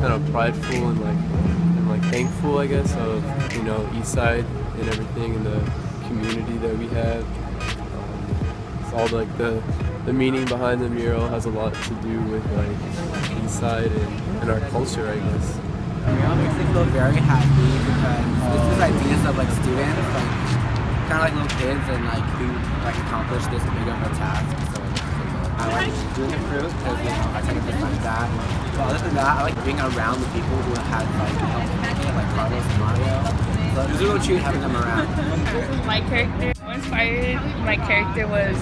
kind of prideful and thankful, I guess, of East Side and everything and the community that we have. It's all like the meaning behind the mural has a lot to do with like East Side and our culture, I guess. The mural makes me feel very happy because this is ideas of like students, like kind of like little kids, and like who like accomplish this big of a task. So I like doing it fruit because I kind of just like that. But other than that, I like being around the people who had like helped me, like Carlos and Mario. So it was a real treat having them around. My character, what inspired my character was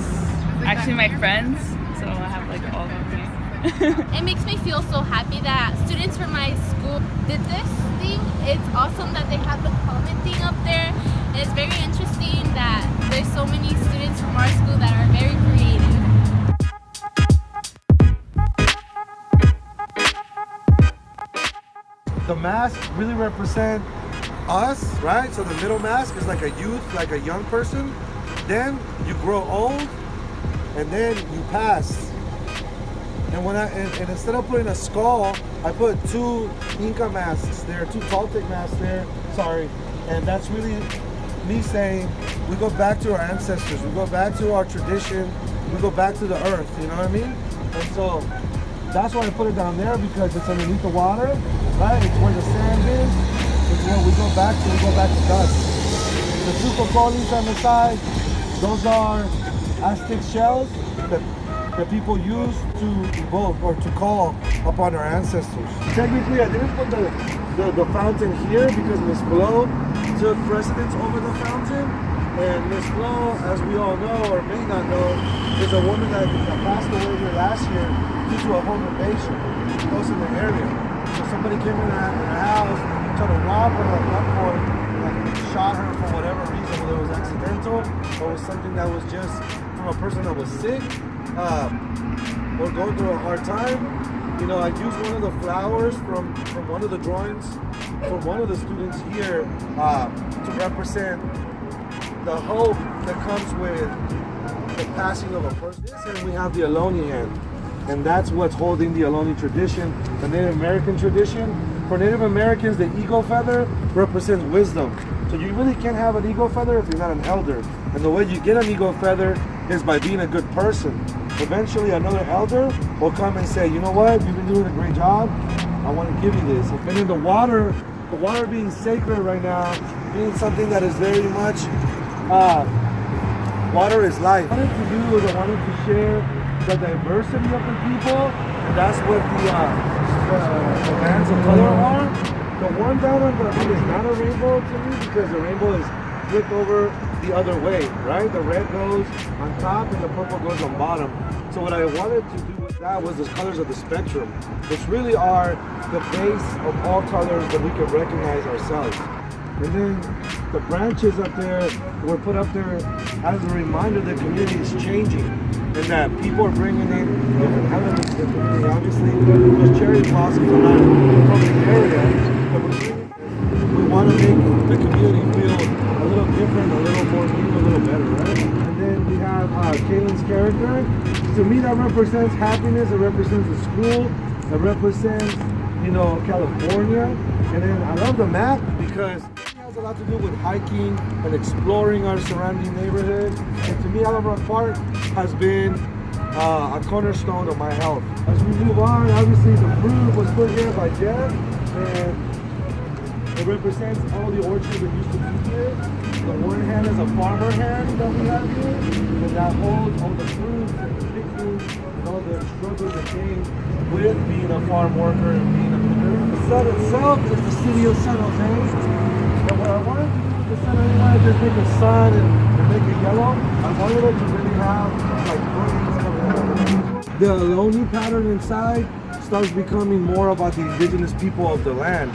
actually my friends. So I have like all of them here. It makes me feel so happy that students from my school did this thing. It's awesome that they have the common thing up there. It's very interesting that there's so many students from our school that are very creative. The mask really represent us, right? So the middle mask is like a youth, like a young person. Then you grow old, and then you pass. And and instead of putting a skull, I put 2 Inca masks there, 2 Toltec masks there. Sorry, and that's really me saying we go back to our ancestors, we go back to our tradition, we go back to the earth. You know what I mean? And so that's why I put it down there, because it's underneath the water, right? It's where the sand is. It's where we go back to. We go back to dust. The 2 cocolis on the side, those are Aztec shells that people use to evoke or to call upon our ancestors. Technically, I didn't put the fountain here because Miss Flo took precedence over the fountain. And Miss Flo, as we all know or may not know, is a woman that passed away here last year due to a home invasion close in the area. So somebody came in her house, tried to rob her at gunpoint, and shot her for whatever reason, whether it was accidental or was something that was just from a person that was sick or going through a hard time. I used one of the flowers from one of the drawings from one of the students here to represent the hope that comes with the passing of a person. And we have the Ohlone hand, and that's what's holding the Ohlone tradition, the Native American tradition. For Native Americans, the eagle feather represents wisdom. So you really can't have an eagle feather if you're not an elder. And the way you get an eagle feather is by being a good person. Eventually another elder will come and say, you know what, you've been doing a great job, I want to give you this. And then the water being sacred right now, being something that is very much, water is life. What I wanted to do is I wanted to share the diversity of the people, and that's what the bands of color are. The one down on the right is not a rainbow to me, because the rainbow is flipped over the other way, right? The red goes on top and the purple goes on bottom. So what I wanted to do with that was the colors of the spectrum, which really are the base of all colors that we can recognize ourselves. And then the branches up there were put up there as a reminder that the community is changing and that people are bringing in different elements to the community. Obviously, those cherry blossoms are not from the area, but we want to make the community feel a little different, a little more new, a little better, right? And then we have Kaylin's character. To me, that represents happiness. It represents the school. It represents, California. And then I love the map because it has a lot to do with hiking and exploring our surrounding neighborhood. And to me, Alum Rock Park has been a cornerstone of my health. As we move on, obviously the fruit was put here by Jeff, and it represents all the orchards that used to be here. The one hand is a farmer hand that we have here, and that holds all the fruits and the pickles and all the struggles that came with being a farm worker and being a picker. The sun itself is the city of San Jose. And what I wanted to do with the sun, I didn't want to just make a sun and make it yellow. I wanted it to really have like birds coming out of it. The Ohlone pattern inside starts becoming more about the indigenous people of the land.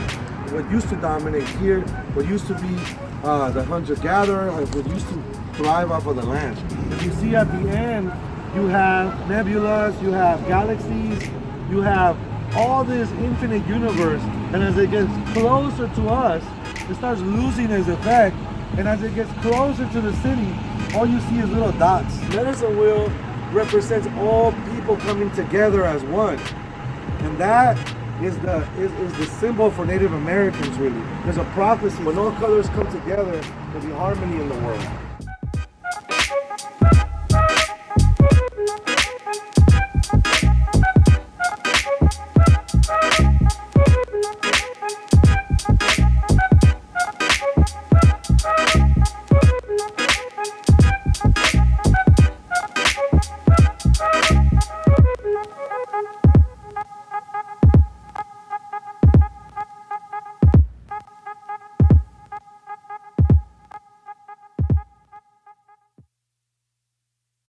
What used to dominate here, what used to be the hunter-gatherer, what used to thrive off of the land. If you see at the end, you have nebulas, you have galaxies, you have all this infinite universe, and as it gets closer to us, it starts losing its effect, and as it gets closer to the city, all you see is little dots. Medicine wheel represents all people coming together as one, and that is the symbol for Native Americans, really. There's a prophecy. When all colors come together, there'll be harmony in the world.